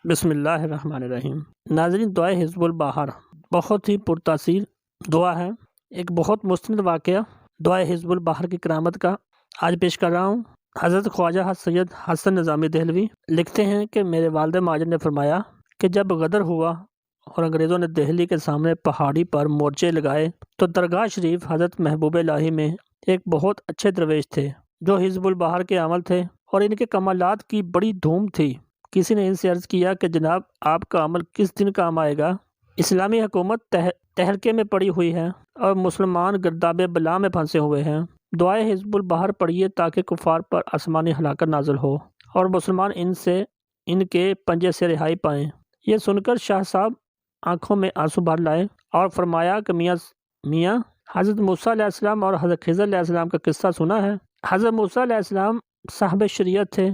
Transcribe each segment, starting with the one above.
بسم اللہ الرحمن الرحیم۔ ناظرین، دعائے حزب البحر بہت ہی پرتاثیر دعا ہے۔ ایک بہت مستند واقعہ دعائے حزب البحر کی کرامت کا آج پیش کر رہا ہوں۔ حضرت خواجہ سید حسن نظامی دہلوی لکھتے ہیں کہ میرے والد ماجد نے فرمایا کہ جب غدر ہوا اور انگریزوں نے دہلی کے سامنے پہاڑی پر مورچے لگائے تو درگاہ شریف حضرت محبوب الہی میں ایک بہت اچھے درویش تھے جو حزب البحر کے عمل تھے اور ان کے کمالات کی بڑی دھوم تھی۔ کسی نے ان سے عرض کیا کہ جناب، آپ کا عمل کس دن کام آئے گا؟ اسلامی حکومت تہلکے میں پڑی ہوئی ہے اور مسلمان گرداب بلا میں پھنسے ہوئے ہیں۔ دعائے حزب البحر پڑھیے تاکہ کفار پر آسمانی ہلاکت نازل ہو اور مسلمان ان کے پنجے سے رہائی پائیں۔ یہ سن کر شاہ صاحب آنکھوں میں آنسو بھر لائے اور فرمایا کہ میاں حضرت موسیٰ علیہ السلام اور حضرت خضر علیہ السلام کا قصہ سنا ہے؟ حضرت موسیٰ علیہ السلام صاحب شریعت تھے،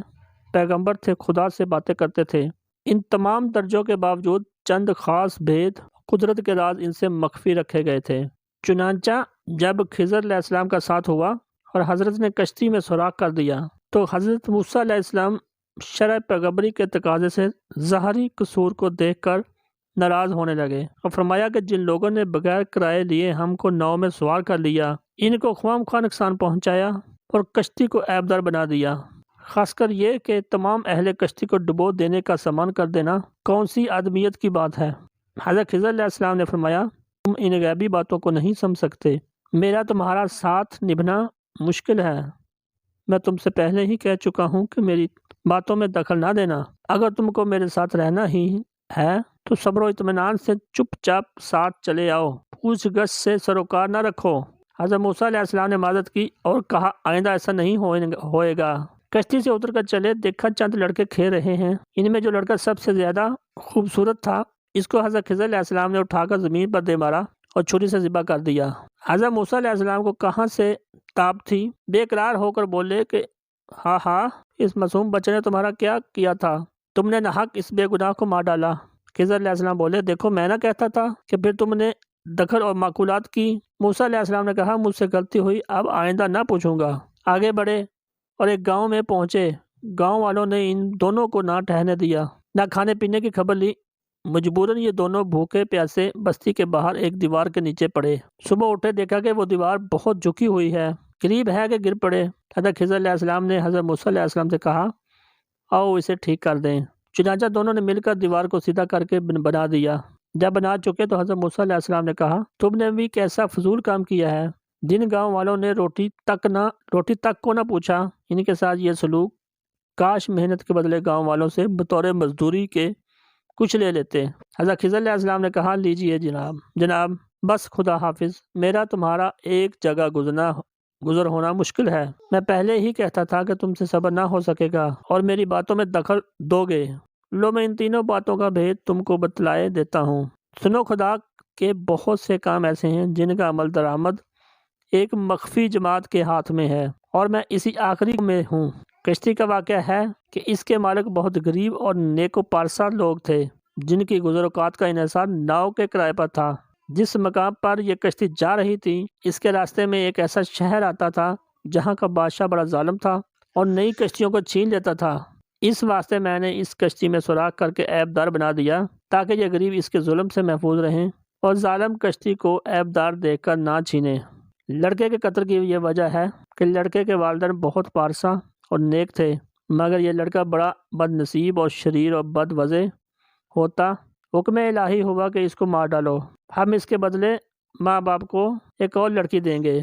پیغمبر تھے، خدا سے باتیں کرتے تھے۔ ان تمام درجوں کے باوجود چند خاص بھید قدرت کے راز ان سے مخفی رکھے گئے تھے۔ چنانچہ جب خضر علیہ السلام کا ساتھ ہوا اور حضرت نے کشتی میں سوراخ کر دیا تو حضرت موسیٰ علیہ السلام شرع پیغمبری کے تقاضے سے ظاہری قصور کو دیکھ کر ناراض ہونے لگے اور فرمایا کہ جن لوگوں نے بغیر کرائے لیے ہم کو ناؤ میں سوار کر لیا، ان کو خواہ مخواہ نقصان پہنچایا اور کشتی کو عیبدار بنا دیا۔ خاص کر یہ کہ تمام اہل کشتی کو ڈبو دینے کا سامان کر دینا کون سی آدمیت کی بات ہے؟ حضرت خضر علیہ السلام نے فرمایا، تم ان غیبی باتوں کو نہیں سمجھ سکتے، میرا تمہارا ساتھ نبھنا مشکل ہے۔ میں تم سے پہلے ہی کہہ چکا ہوں کہ میری باتوں میں دخل نہ دینا۔ اگر تم کو میرے ساتھ رہنا ہی ہے تو صبر و اطمینان سے چپ چاپ ساتھ چلے آؤ، پوچھ گچھ سے سروکار نہ رکھو۔ حضرت موسیٰ علیہ السلام نے معذرت کی اور کہا، آئندہ ایسا نہیں ہوئے گا۔ کشتی سے اتر کر چلے، دیکھا چند لڑکے کھیل رہے ہیں۔ ان میں جو لڑکا سب سے زیادہ خوبصورت تھا اس کو حضرت خضر علیہ السلام نے اٹھا کر زمین پر دے مارا اور چھری سے ذبح کر دیا۔ حضرت موسیٰ علیہ السلام کو کہاں سے تاب تھی، بے قرار ہو کر بولے کہ ہاں، اس معصوم بچے نے تمہارا کیا کیا تھا؟ تم نے ناحق اس بے گناہ کو مار ڈالا۔ خضر علیہ السلام بولے، دیکھو میں نہ کہتا تھا کہ پھر تم نے دخل اور معقولات کی۔ موسیٰ علیہ السلام نے کہا، مجھ سے غلطی ہوئی، اب آئندہ نہ پوچھوں گا۔ آگے بڑھے اور ایک گاؤں میں پہنچے۔ گاؤں والوں نے ان دونوں کو نہ ٹھہرنے دیا، نہ کھانے پینے کی خبر لی۔ مجبوراً یہ دونوں بھوکے پیاسے بستی کے باہر ایک دیوار کے نیچے پڑے۔ صبح اٹھے، دیکھا کہ وہ دیوار بہت جھکی ہوئی ہے، قریب ہے کہ گر پڑے۔ حضرت خضر علیہ السلام نے حضرت موسیٰ علیہ السلام سے کہا، آؤ اسے ٹھیک کر دیں۔ چنانچہ دونوں نے مل کر دیوار کو سیدھا کر کے بنا دیا۔ جب بنا چکے تو حضرت موسیٰ علیہ السلام نے کہا، تم نے بھی کیسا فضول کام کیا ہے۔ جن گاؤں والوں نے روٹی تک کو نہ پوچھا، ان کے ساتھ یہ سلوک، کاش محنت کے بدلے گاؤں والوں سے بطور مزدوری کے کچھ لے لیتے۔ حضرت خضر علیہ السلام نے کہا، لیجئے جناب، بس خدا حافظ، میرا تمہارا ایک جگہ گزر ہونا مشکل ہے۔ میں پہلے ہی کہتا تھا کہ تم سے صبر نہ ہو سکے گا اور میری باتوں میں دخل دو گے۔ لو، میں ان تینوں باتوں کا بھید تم کو بتلائے دیتا ہوں۔ سنو، خدا کے بہت سے کام ایسے ہیں جن کا عمل درآمد ایک مخفی جماعت کے ہاتھ میں ہے اور میں اسی آخری میں ہوں۔ کشتی کا واقعہ ہے کہ اس کے مالک بہت غریب اور نیک و پارسا لوگ تھے جن کی گزر اوقات کا انحصار ناؤ کے کرائے پر تھا۔ جس مقام پر یہ کشتی جا رہی تھی اس کے راستے میں ایک ایسا شہر آتا تھا جہاں کا بادشاہ بڑا ظالم تھا اور نئی کشتیوں کو چھین لیتا تھا۔ اس واسطے میں نے اس کشتی میں سوراخ کر کے عیبدار بنا دیا تاکہ یہ غریب اس کے ظلم سے محفوظ رہیں اور ظالم کشتی کو عیبدار دیکھ کر نہ چھینے۔ لڑکے کے قتل کی یہ وجہ ہے کہ لڑکے کے والدین بہت پارسا اور نیک تھے، مگر یہ لڑکا بڑا بد نصیب اور شریر اور بد وضع ہوتا۔ حکم الہی ہوا کہ اس کو مار ڈالو، ہم اس کے بدلے ماں باپ کو ایک اور لڑکی دیں گے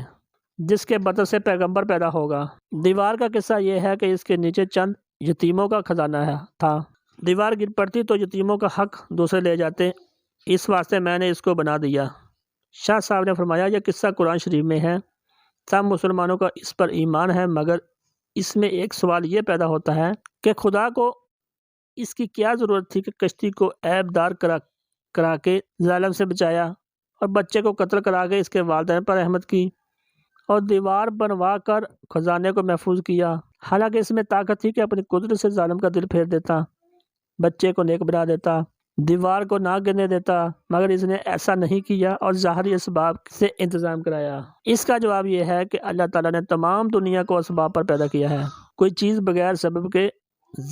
جس کے بدن سے پیغمبر پیدا ہوگا۔ دیوار کا قصہ یہ ہے کہ اس کے نیچے چند یتیموں کا خزانہ تھا۔ دیوار گر پڑتی تو یتیموں کا حق دوسرے لے جاتے، اس واسطے میں نے اس کو بنا دیا۔ شاہ صاحب نے فرمایا، یہ قصہ قرآن شریف میں ہے، سب مسلمانوں کا اس پر ایمان ہے، مگر اس میں ایک سوال یہ پیدا ہوتا ہے کہ خدا کو اس کی کیا ضرورت تھی کہ کشتی کو عیبدار کرا کے ظالم سے بچایا اور بچے کو قتل کرا کے اس کے والدین پر رحمت کی اور دیوار بنوا کر خزانے کو محفوظ کیا، حالانکہ اس میں طاقت تھی کہ اپنی قدرت سے ظالم کا دل پھیر دیتا، بچے کو نیک بنا دیتا، دیوار کو نہ گرنے دیتا، مگر اس نے ایسا نہیں کیا اور ظاہری اسباب سے انتظام کرایا۔ اس کا جواب یہ ہے کہ اللہ تعالیٰ نے تمام دنیا کو اسباب پر پیدا کیا ہے، کوئی چیز بغیر سبب کے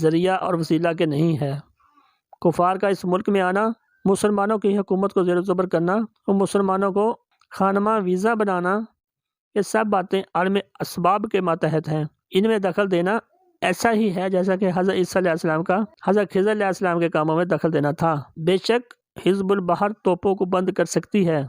ذریعہ اور وسیلہ کے نہیں ہے۔ کفار کا اس ملک میں آنا، مسلمانوں کی حکومت کو زیر و زبر کرنا اور مسلمانوں کو خانمہ ویزا بنانا، یہ سب باتیں عالم اسباب کے ماتحت ہیں۔ ان میں دخل دینا ایسا ہی ہے جیسا کہ حضرت عیسیٰ علیہ السلام کا حضرت خضر علیہ السلام کے کاموں میں دخل دینا تھا۔ بے شک حزب البحر توپوں کو بند کر سکتی ہے،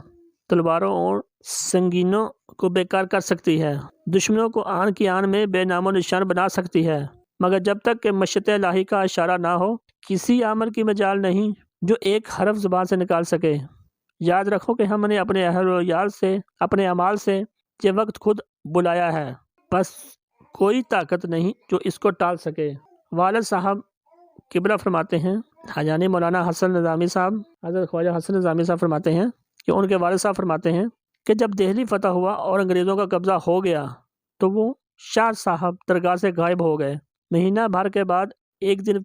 تلواروں اور سنگینوں کو بیکار کر سکتی ہے، دشمنوں کو آن کی آن میں بے نام و نشان بنا سکتی ہے، مگر جب تک کہ مشیت الہی کا اشارہ نہ ہو کسی عمل کی مجال نہیں جو ایک حرف زبان سے نکال سکے۔ یاد رکھو کہ ہم نے اپنے اہل و عیال سے، اپنے اعمال سے یہ وقت خود بلایا ہے، بس کوئی طاقت نہیں جو اس کو ٹال سکے۔ والد صاحب قبلہ فرماتے ہیں، یعنی مولانا حسن نظامی صاحب، حضرت خواجہ حسن نظامی صاحب فرماتے ہیں کہ ان کے والد صاحب فرماتے ہیں کہ جب دہلی فتح ہوا اور انگریزوں کا قبضہ ہو گیا تو وہ شاہ صاحب درگاہ سے غائب ہو گئے۔ مہینہ بھر کے بعد ایک دن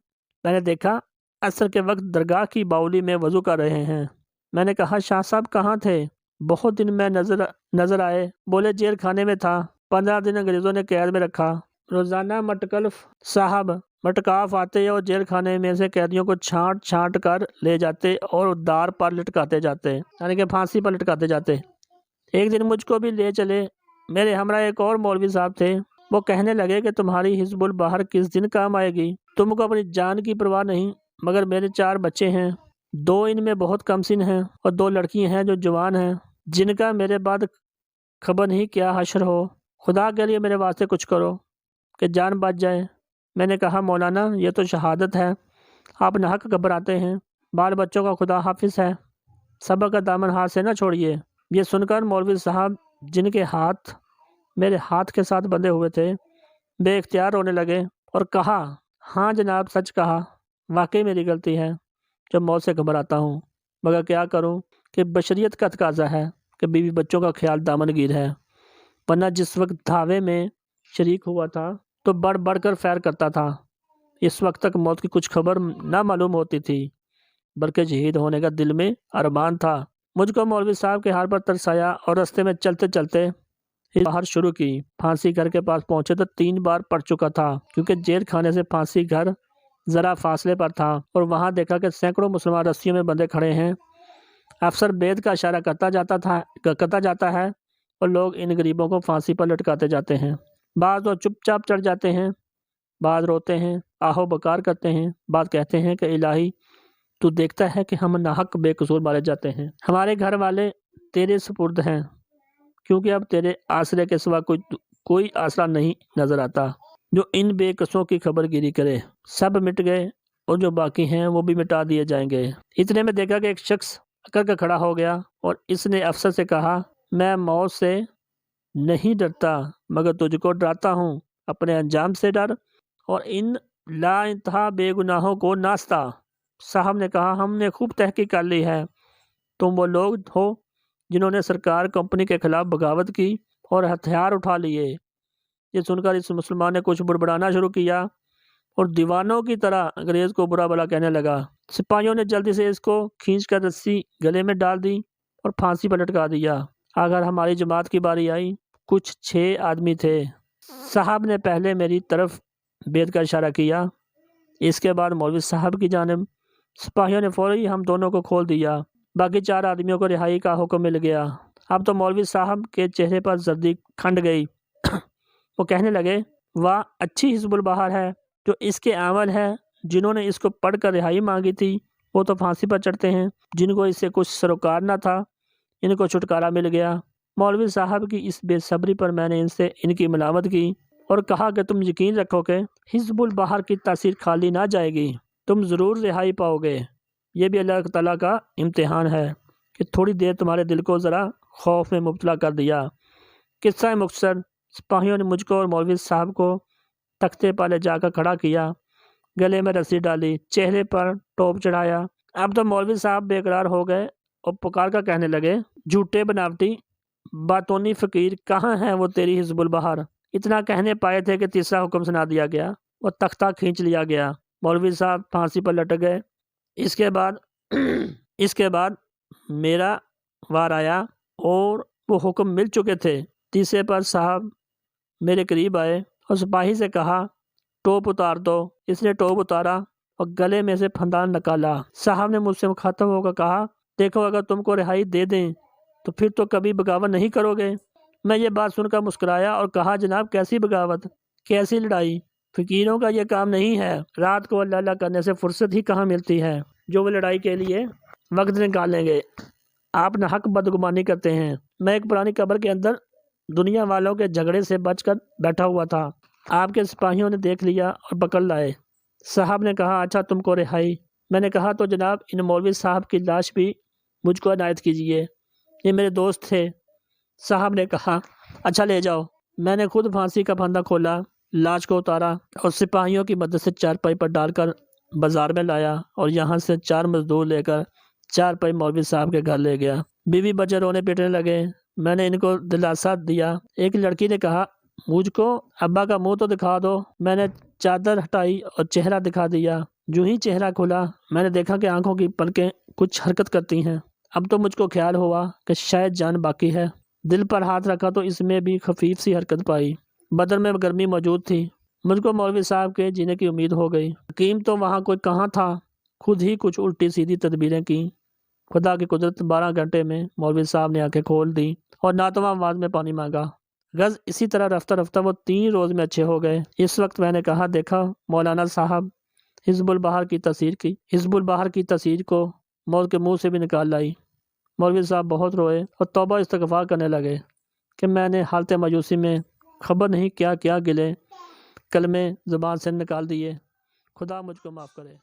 میں نے دیکھا عصر کے وقت درگاہ کی باولی میں وضو کر رہے ہیں۔ میں نے کہا شاہ صاحب کہاں تھے؟ بہت دن میں نظر آئے۔ بولے جیل خانے میں تھا، 15 دن انگریزوں نے قید میں رکھا۔ روزانہ مٹکاف آتے اور جیل خانے میں سے قیدیوں کو چھانٹ چھانٹ کر لے جاتے اور دار پر لٹکاتے جاتے، یعنی کہ پھانسی پر لٹکاتے جاتے۔ ایک دن مجھ کو بھی لے چلے۔ میرے ہمراہ ایک اور مولوی صاحب تھے، وہ کہنے لگے کہ تمہاری حزب البحر کس دن کام آئے گی؟ تم کو اپنی جان کی پرواہ نہیں، مگر میرے 4 بچے ہیں، 2 ان میں بہت کم سن ہیں اور 2 لڑکی ہیں جو جوان ہیں، جن کا میرے بعد خبر نہیں کیا حشر ہو۔ خدا کے لیے میرے واسطے کچھ کرو کہ جان بچ جائے۔ میں نے کہا مولانا یہ تو شہادت ہے، آپ ناحق گھبراتے ہیں، بال بچوں کا خدا حافظ ہے، سبق کا دامن ہاتھ سے نہ چھوڑیے۔ یہ سن کر مولوی صاحب جن کے ہاتھ میرے ہاتھ کے ساتھ بندھے ہوئے تھے بے اختیار رونے لگے اور کہا ہاں جناب سچ کہا، واقعی میری غلطی ہے جو موت سے گھبراتا ہوں، مگر کیا کروں کہ بشریت کا تقاضا ہے کہ بیوی بچوں کا خیال دامن گیر ہے، ورنہ جس وقت دھاوے میں شریک ہوا تھا تو بڑھ بڑھ کر فیر کرتا تھا۔ اس وقت تک موت کی کچھ خبر نہ معلوم ہوتی تھی، بلکہ شہید ہونے کا دل میں ارمان تھا۔ مجھ کو مولوی صاحب کے حال پر ترس آیا اور رستے میں چلتے چلتے باہر شروع کی۔ پھانسی گھر کے پاس پہنچے تو 3 بار پڑ چکا تھا، کیونکہ جیل خانے سے پھانسی گھر ذرا فاصلے پر تھا، اور وہاں دیکھا کہ سینکڑوں مسلمان رسیوں میں بندھے کھڑے ہیں۔ افسر بید کا اشارہ کرتا جاتا ہے اور لوگ ان غریبوں کو پھانسی پر لٹکاتے جاتے ہیں۔ بعض تو چپ چاپ چڑھ جاتے ہیں، بعض روتے ہیں، آہو بکار کرتے ہیں، بعض کہتے ہیں کہ الہی تو دیکھتا ہے کہ ہم ناحق بے قصور مارے جاتے ہیں، ہمارے گھر والے تیرے سپرد ہیں، کیونکہ اب تیرے آسرے کے سوا کوئی آسرا نہیں نظر آتا جو ان بے قصوں کی خبر گیری کرے۔ سب مٹ گئے اور جو باقی ہیں وہ بھی مٹا دیے جائیں گے۔ اتنے میں دیکھا کہ ایک شخص اکڑ کر کھڑا ہو گیا اور اس نے افسر سے کہا میں موت سے نہیں ڈرتا مگر تجھ کو ڈراتا ہوں، اپنے انجام سے ڈر اور ان لا انتہا بے گناہوں کو ناستا۔ صاحب نے کہا ہم نے خوب تحقیق کر لی ہے، تم وہ لوگ ہو جنہوں نے سرکار کمپنی کے خلاف بغاوت کی اور ہتھیار اٹھا لیے۔ یہ سن کر اس مسلمان نے کچھ بڑبڑانا شروع کیا اور دیوانوں کی طرح انگریز کو برا بھلا کہنے لگا۔ سپاہیوں نے جلدی سے اس کو کھینچ کر رسی گلے میں ڈال دی اور پھانسی پر لٹکا دیا۔ اگر ہماری جماعت کی باری آئی، کچھ 6 آدمی تھے۔ صاحب نے پہلے میری طرف بید کا اشارہ کیا، اس کے بعد مولوی صاحب کی جانب۔ سپاہیوں نے فوری ہم دونوں کو کھول دیا، باقی 4 آدمیوں کو رہائی کا حکم مل گیا۔ اب تو مولوی صاحب کے چہرے پر زردی کھنڈ گئی۔ وہ کہنے لگے واہ اچھی حزب البحر ہے جو اس کے عمل ہے، جنہوں نے اس کو پڑھ کر رہائی مانگی تھی وہ تو پھانسی پر چڑھتے ہیں، جن کو اس سے کچھ سروکار نہ تھا ان کو چھٹکارا مل گیا۔ مولوی صاحب کی اس بے صبری پر میں نے ان کی ملامت کی اور کہا کہ تم یقین رکھو کہ حزب البحر کی تاثیر خالی نہ جائے گی، تم ضرور رہائی پاؤ گے۔ یہ بھی اللہ تعالیٰ کا امتحان ہے کہ تھوڑی دیر تمہارے دل کو ذرا خوف میں مبتلا کر دیا۔ قصہ مختصر، سپاہیوں نے مجھ کو اور مولوی صاحب کو تختے پر لے جا کر کھڑا کیا، گلے میں رسی ڈالی، چہرے پر ٹوپ چڑھایا۔ اب تو مولوی صاحب بے قرار ہو گئے اور پکار کر کہنے لگے جھوٹے بناوٹی باتونی فقیر، کہاں ہے وہ تیری حزب البحر؟ اتنا کہنے پائے تھے کہ تیسرا حکم سنا دیا گیا اور تختہ کھینچ لیا گیا۔ مولوی صاحب پھانسی پر لٹک گئے۔ اس کے بعد میرا وار آیا اور وہ حکم مل چکے تھے۔ تیسرے پر صاحب میرے قریب آئے اور سپاہی سے کہا ٹوپ اتار دو۔ اس نے ٹوپ اتارا اور گلے میں سے پھندان نکالا۔ صاحب نے مجھ سے مخاطب ہو کر کہا، دیکھو اگر تم کو رہائی دے دیں تو پھر تو کبھی بغاوت نہیں کرو گے۔ میں یہ بات سن کر مسکرایا اور کہا، جناب کیسی بغاوت، کیسی لڑائی؟ فقیروں کا یہ کام نہیں ہے۔ رات کو اللہ اللہ کرنے سے فرصت ہی کہاں ملتی ہے جو وہ لڑائی کے لیے وقت نکالیں گے۔ آپ ناحق بدگمانی کرتے ہیں۔ میں ایک پرانی قبر کے اندر دنیا والوں کے جھگڑے سے بچ کر بیٹھا ہوا تھا۔ آپ کے سپاہیوں نے دیکھ لیا اور پکڑ لائے۔ صاحب نے کہا، اچھا تم کو رہائی؟ میں نے کہا، تو جناب ان مولوی صاحب کی لاش بھی مجھ کو عنایت کیجیے، یہ میرے دوست تھے۔ صاحب نے کہا، اچھا لے جاؤ۔ میں نے خود پھانسی کا پھندا کھولا، لاش کو اتارا اور سپاہیوں کی مدد سے چارپائی پر ڈال کر بازار میں لایا اور یہاں سے 4 مزدور لے کر چارپائی مولوی صاحب کے گھر لے گیا۔ بیوی بچے رونے پیٹنے لگے۔ میں نے ان کو دلاسا دیا۔ ایک لڑکی نے کہا، مجھ کو ابا کا منہ تو دکھا دو۔ میں نے چادر ہٹائی اور چہرہ دکھا دیا۔ جو ہی چہرہ کھلا میں نے دیکھا کہ آنکھوں کی پلکیں کچھ حرکت کرتی ہیں۔ اب تو مجھ کو خیال ہوا کہ شاید جان باقی ہے۔ دل پر ہاتھ رکھا تو اس میں بھی خفیف سی حرکت پائی۔ بدن میں گرمی موجود تھی۔ مجھ کو مولوی صاحب کے جینے کی امید ہو گئی۔ حکیم تو وہاں کوئی کہاں تھا، خود ہی کچھ الٹی سیدھی تدبیریں کی۔ خدا کی قدرت، 12 گھنٹے میں مولوی صاحب نے آنکھیں کھول دی اور ناتواں آواز میں پانی مانگا۔ غرض اسی طرح رفتہ رفتہ وہ 3 روز میں اچھے ہو گئے۔ اس وقت میں نے کہا، دیکھا مولانا صاحب، حزب البحر کی تصویر کو موت کے منہ سے بھی نکال لائی۔ مولوی صاحب بہت روئے اور توبہ استغفار کرنے لگے کہ میں نے حالت مایوسی میں خبر نہیں کیا کیا گلے کلمے زبان سے نکال دیے۔ خدا مجھ کو معاف کرے۔